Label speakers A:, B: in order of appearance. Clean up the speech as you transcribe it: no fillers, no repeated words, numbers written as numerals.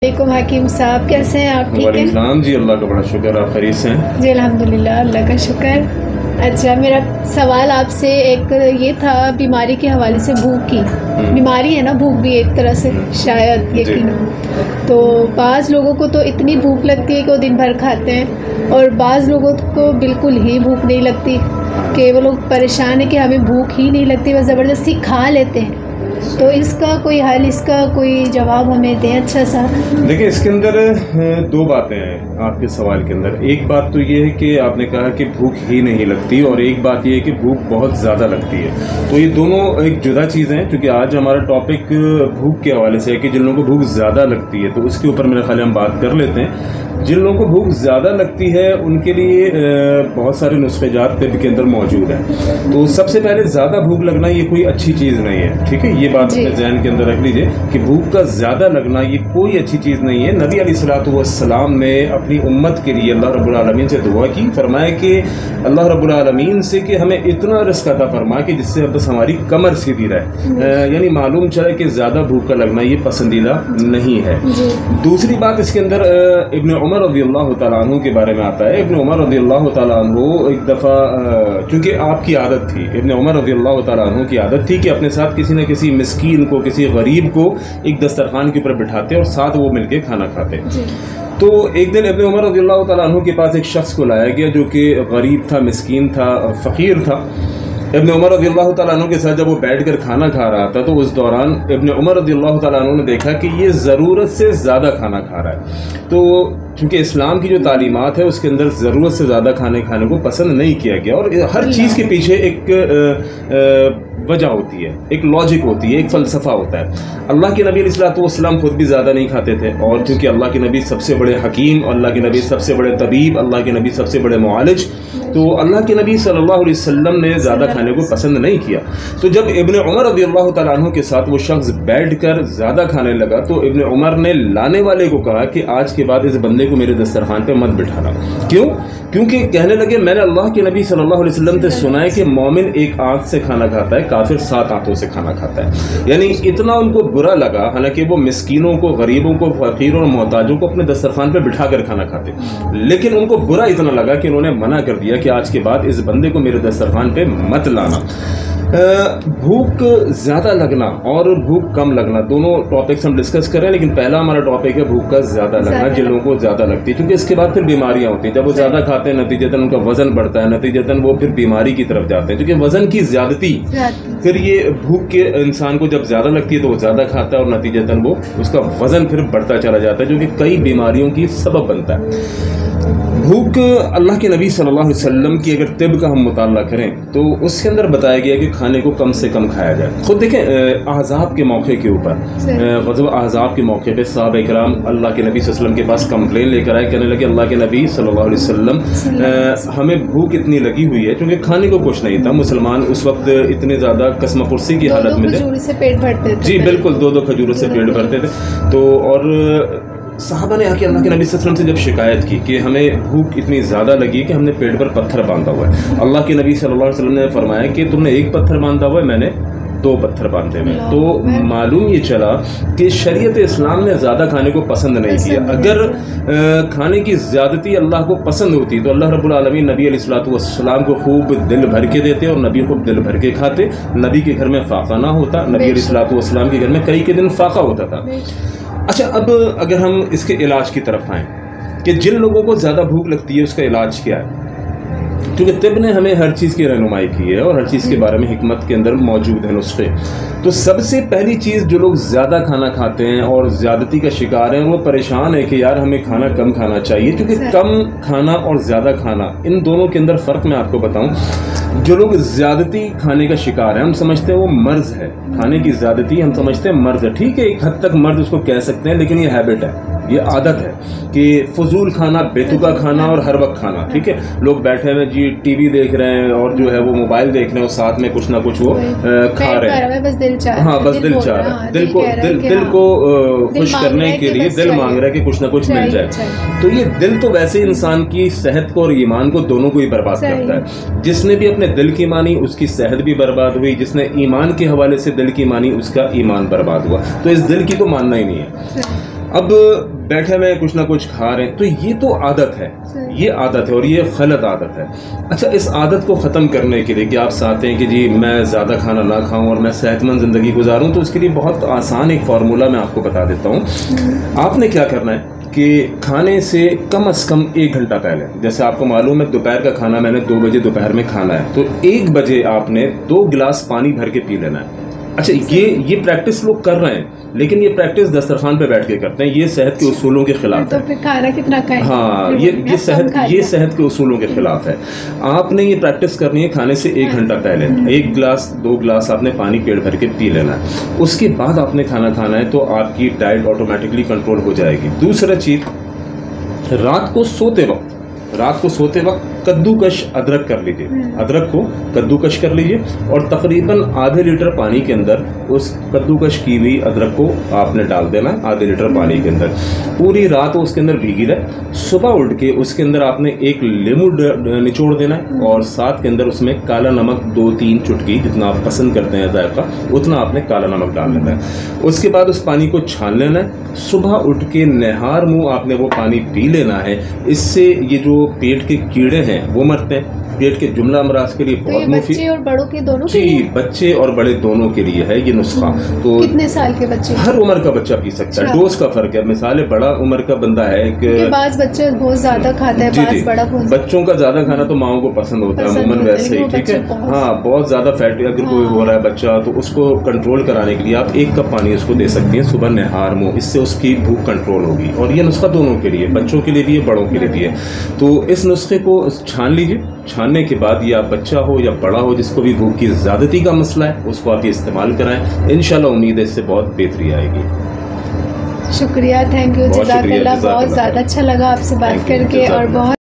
A: वालेकुम हकीम साहब, कैसे हैं आप? ठीक है
B: जी, अल्लाह का बड़ा शुक्र। आप खैरियत से हैं?
A: जी अल्हम्दुलिल्लाह, अल्लाह का शुक्र। अच्छा, मेरा सवाल आपसे एक ये था बीमारी के हवाले से। भूख की बीमारी है ना, भूख भी एक तरह से शायद यकीन। तो बाज़ लोगों को तो इतनी भूख लगती है कि वो दिन भर खाते हैं, और बाज़ लोगों को बिल्कुल ही भूख नहीं लगती, कि वो लोग परेशान है कि हमें भूख ही नहीं लगती, बस ज़बरदस्ती खा लेते हैं। तो इसका कोई हल, इसका कोई जवाब हमें दें अच्छा सा।
B: देखिए, इसके अंदर दो बातें हैं आपके सवाल के अंदर। एक बात तो ये है कि आपने कहा कि भूख ही नहीं लगती, और एक बात ये है कि भूख बहुत ज़्यादा लगती है। तो ये दोनों एक जुदा चीज़ें हैं, क्योंकि आज हमारा टॉपिक भूख के हवाले से है कि जिन लोगों को भूख ज़्यादा लगती है, तो उसके ऊपर मेरे ख्याल हम बात कर लेते हैं। जिन लोगों को भूख ज़्यादा लगती है उनके लिए बहुत सारे नुस्खे-जात तिब के अंदर मौजूद हैं। तो सबसे पहले ज़्यादा भूख लगना ये कोई अच्छी चीज़ नहीं है, ठीक है? ये बात अपने ज़हन के अंदर रख लीजिए कि भूख का ज़्यादा लगना ये कोई अच्छी चीज़ नहीं है। नबी अलैहिस्सलाम ने अपनी उम्मत के लिए अल्लाह रब्बुल आलमीन से दुआ की, फरमाया कि अल्लाह रब्बुल आलमीन से कि हमें इतना रिज़्क़ अता फरमा कि जिससे बस हमारी कमर सीधी रहे। यानी मालूम चला कि ज़्यादा भूख का लगना ये पसंदीदा नहीं है। दूसरी बात इसके अंदर इब्न उमर रज़ियल्लाहु तआला अन्हु के बारे में आता है। इब्न उमर रज़ियल्लाहु तआला अन्हु एक दफ़ा, क्योंकि आपकी आदत थी, इब्न उमर रज़ियल्लाहु तआला अन्हु की आदत थी कि अपने साथ किसी न किसी मिस्कीन को, किसी गरीब को एक दस्तरखान के ऊपर बिठाते और साथ वो मिलके खाना खाते। तो एक दिन इब्न उमर रज़ियल्लाहु तआला अन्हु के पास एक शख्स को लाया गया जो कि गरीब था, मिस्कीन था, फ़कीर था। इब्न उमर रज़ियल्लाहु तआला अन्हु के साथ जब वो बैठकर खाना खा रहा था, तो उस दौरान इब्न उमर रज़ियल्लाहु तआला अन्हु ने देखा कि ये ज़रूरत से ज़्यादा खाना खा रहा है। तो क्योंकि इस्लाम की जो तालीमात है उसके अंदर ज़रूरत से ज़्यादा खाने को पसंद नहीं किया गया, और हर चीज़ के पीछे एक वजह होती है, एक लॉजिक होती है, एक फ़लसफ़ा होता है। अल्लाह के नबी अलैहिस्सलाम खुद भी ज़्यादा नहीं खाते थे, और क्योंकि अल्लाह के नबी सबसे बड़े हकीम, अल्लाह के नबी सबसे बड़े तबीब, अल्लाह के नबी सबसे बड़े मुआलिज, तो अल्लाह के नबी सल्लल्लाहु अलैहि वसल्लम ने ज़्यादा खाने को पसंद नहीं किया। तो जब इब्न उमर रज़ियल्लाहु तआला अन्हु के साथ वो शख्स बैठकर ज़्यादा खाने लगा, तो इब्न उमर ने लाने वाले को कहा कि आज के बाद इस बंदे को मेरे दस्तरखान पे मत बिठाना। क्यों? क्योंकि कहने लगे, मैंने अल्लाह के नबी सल्लल्लाहु अलैहि वसल्लम से सुना है कि मोमिन एक आंख से खाना खाता है, काफिर 7 आंखों से खाना खाता है। यानी इतना उनको बुरा लगा, हालांकि वो मिस्कीनों को, गरीबों को, फकीरों और मोहताजों को अपने दस्तरखान पे बिठा कर खाना खाते, लेकिन उनको बुरा इतना लगा कि उन्होंने मना कर दिया कि आज के बाद इस बंदे को मेरे दस्तरखान पे मत लाना। भूख ज़्यादा लगना और भूख कम लगना, दोनों टॉपिक्स हम डिस्कस कर रहे हैं, लेकिन पहला हमारा टॉपिक है भूख का ज़्यादा लगना, जिन लोगों को ज़्यादा लगती है, क्योंकि इसके बाद फिर बीमारियां होती हैं। जब वो ज़्यादा खाते हैं, नतीजतन उनका वज़न बढ़ता है, नतीजतन वो फिर बीमारी की तरफ जाते हैं, क्योंकि वज़न की ज़्यादती फिर ये भूख के इंसान को जब ज़्यादा लगती है तो वो ज़्यादा खाता है, और नतीजतन वो उसका वज़न फिर बढ़ता चला जाता है, जो कि कई बीमारियों की सबब बनता है। भूख अल्लाह के नबी सल्लल्लाहु अलैहि वसल्लम की अगर तिब का हम मुताला करें तो उसके अंदर बताया गया कि खाने को कम से कम खाया जाए। खुद देखें, अहज़ाब के मौके के ऊपर, ग़ज़व अहज़ाब के मौके पे सहाबा इकराम अल्लाह के नबी सल्लल्लाहु अलैहि वसल्लम के पास कंप्लेन लेकर आए, कहने लगे, अल्लाह के नबी सल्लल्लाहु अलैहि वसल्लम हमें भूख इतनी लगी हुई है, क्योंकि खाने को कुछ नहीं था। मुसलमान उस वक्त इतने ज़्यादा कसमपुरसी की हालत में थे,
A: पेट भरते थे।
B: जी बिल्कुल, 2-2 खजूरों से पेट भरते थे। तो और साहबा ने आके अल्लाह के नबी सल्लल्लाहु अलैहि वसल्लम से जब शिकायत की कि हमें भूख इतनी ज़्यादा लगी कि हमने पेट पर पत्थर बांधा हुआ है, अल्लाह के नबी सल्लल्लाहु अलैहि वसल्लम ने फरमाया कि तुमने एक पत्थर बांधा हुआ है, मैंने 2 पत्थर बांधे हुए। तो मालूम ये चला कि शरीयत इस्लाम ने ज़्यादा खाने को पसंद नहीं किया। अगर खाने की ज़्यादती अल्लाह को पसंद होती तो अल्लाह रब्बुल आलमीन नबी अलैहिस्सलाम को खूब दिल भर के देते, और नबी खूब दिल भर के खाते। नबी के घर में फाका ना होता, नबी अलैहिस्सलाम के घर में कई के दिन फाका होता था। अच्छा, अब अगर हम इसके इलाज की तरफ आएँ कि जिन लोगों को ज़्यादा भूख लगती है उसका इलाज क्या है, क्योंकि तिब ने हमें हर चीज़ की रहनुमाई की है और हर चीज़ के बारे में हिकमत के अंदर मौजूद है नुस्खे। तो सबसे पहली चीज़, जो लोग ज़्यादा खाना खाते हैं और ज़्यादती का शिकार हैं, वो परेशान है कि यार हमें खाना कम खाना चाहिए, क्योंकि कम खाना और ज़्यादा खाना, इन दोनों के अंदर फ़र्क मैं आपको बताऊं। जो लोग ज़्यादती खाने का शिकार हैं, हम समझते हैं वो मर्ज़ है, खाने की ज़्यादती हम समझते हैं मर्ज़ है। ठीक है, एक हद तक मर्ज़ उसको कह सकते हैं, लेकिन ये हैबिट है, ये आदत है कि फजूल खाना, बेतुका खाना और हर वक्त खाना। ठीक है, लोग बैठे हुए जी टीवी देख रहे हैं और जो है वो मोबाइल देख रहे हैं, और साथ में कुछ ना कुछ वो खा रहे हैं, बस दिल चाह रहा है, बस दिल चाह रहा है, दिल को खुश करने के लिए दिल मांग रहा है कि कुछ ना कुछ मिल जाए। तो ये दिल तो वैसे इंसान की सेहत को और ईमान को दोनों को ही बर्बाद करता है। जिसने भी अपने दिल की मानी उसकी सेहत भी बर्बाद हुई, जिसने ईमान के हवाले से दिल की मानी उसका ईमान बर्बाद हुआ। तो इस दिल की तो मानना ही नहीं है। अब बैठे में कुछ ना कुछ खा रहे हैं, तो ये तो आदत है, ये आदत है और ये गलत आदत है। अच्छा, इस आदत को ख़त्म करने के लिए कि आप चाहते हैं कि जी मैं ज़्यादा खाना ना खाऊं और मैं सेहतमंद ज़िंदगी गुजारूं, तो इसके लिए बहुत आसान एक फार्मूला मैं आपको बता देता हूं। आपने क्या करना है कि खाने से कम 1 घंटा पहले, जैसे आपको मालूम है दोपहर का खाना मैंने 2 बजे दोपहर में खाना है, तो 1 बजे आपने 2 गिलास पानी भर के पी लेना है। अच्छा, ये प्रैक्टिस लोग कर रहे हैं, लेकिन ये प्रैक्टिस दस्तरखान पे बैठ के करते हैं, ये सेहत के उसूलों के खिलाफ है।
A: तो फिर खाना कितना खाएं?
B: हाँ, ये सेहत के उसूलों के खिलाफ है। आपने ये प्रैक्टिस करनी है खाने से 1 घंटा पहले 1 गिलास 2 गिलास आपने पानी पेट भर के पी लेना है। उसके बाद आपने खाना खाना है, तो आपकी डाइट ऑटोमेटिकली कंट्रोल हो जाएगी। दूसरा चीज, रात को सोते वक्त कद्दूकश अदरक कर लीजिए, अदरक को कद्दूकश कर लीजिए और तकरीबन आधे लीटर पानी के अंदर उस कद्दूकश की हुई अदरक को आपने डाल देना है। आधे लीटर पानी के अंदर पूरी रात उसके अंदर भीगी रहे। सुबह उठ के उसके अंदर आपने 1 नींबू निचोड़ देना है और साथ के अंदर उसमें काला नमक 2-3 चुटकी, जितना आप पसंद करते हैं जायका, उतना आपने काला नमक डाल लेना है। उसके बाद उस पानी को छान लेना है। सुबह उठ के निहार मुंह आपने वो पानी पी लेना है। इससे ये जो पेट के कीड़े हैं वो मरते हैं। पेट के जुमला अमराज के लिए बहुत मुफीद।
A: बच्चे और बड़ों के दोनों के
B: लिए?
A: लिए?
B: बच्चे और बड़े दोनों के लिए है ये नुस्खा। तो
A: कितने साल के बच्चे?
B: हर उम्र का बच्चा पी सकता है। डोज का फर्क है। मिसाल बड़ा उम्र का बंदा है कि
A: बाज़ बच्चे बहुत ज्यादा खाते हैं, बाज़ बड़ा बहुत।
B: बच्चों का ज्यादा खाना तो माओ को पसंद होता है अमूमन, वैसे ही ठीक है। हाँ, बहुत ज्यादा फैट अगर कोई हो रहा है बच्चा, तो उसको कंट्रोल कराने के लिए आप 1 कप पानी उसको दे सकती हैं सुबह निहार मुंह। इससे उसकी भूख कंट्रोल होगी। और ये नुस्खा दोनों के लिए, बच्चों के लिए भी है, बड़ों के लिए भी है। तो इस नुस्खे को छान लीजिए। छानने के बाद ये बच्चा हो या बड़ा हो, जिसको भी भूख की ज़्यादती का मसला है, उसको आप ये इस्तेमाल कराएं। इंशाल्लाह उम्मीद है इससे बहुत बेहतरी आएगी।
A: शुक्रिया, थैंक यू, जज़ाकल्लाह। बहुत ज़्यादा अच्छा लगा आपसे बात करके और बहुत